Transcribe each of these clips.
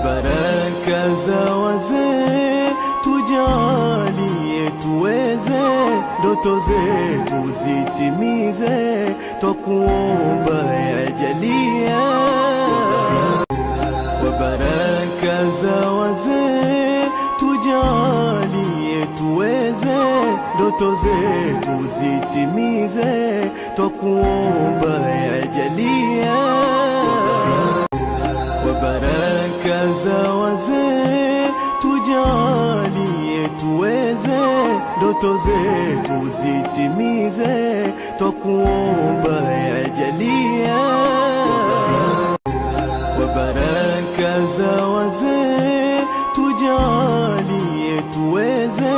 baraka za wazee tujalie tuweze ndoto zetu zitimize, twakuomba yajalia. Kwa baraka za wazee tujalie tuweze ndoto zetu zitimize, twakuomba yajalia. Kwa baraka za wazee tujalie tuweze ndoto zetu zitimize, twakuomba yajalia. Kwa baraka za wazee tujalie tuweze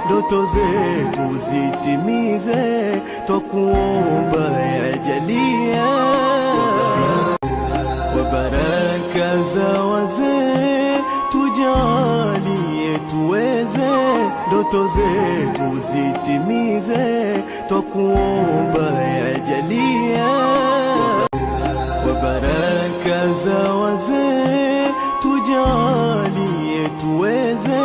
ndoto zetu zitimize, twakuomba yajalia. Kwa baraka za wazee tujalie tuweze ndoto zetu zitimize, twakuomba yajalia. Kwa baraka za wazee tujalie tuweze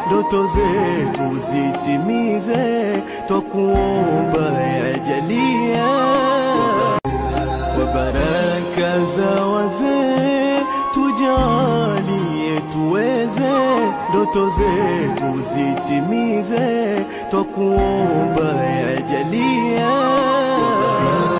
ndoto zetu zitimize, twakuomba yajalia. Kwa baraka za wazee tujalie tuweze ndoto zetu zitimize, twakuomba yajalia.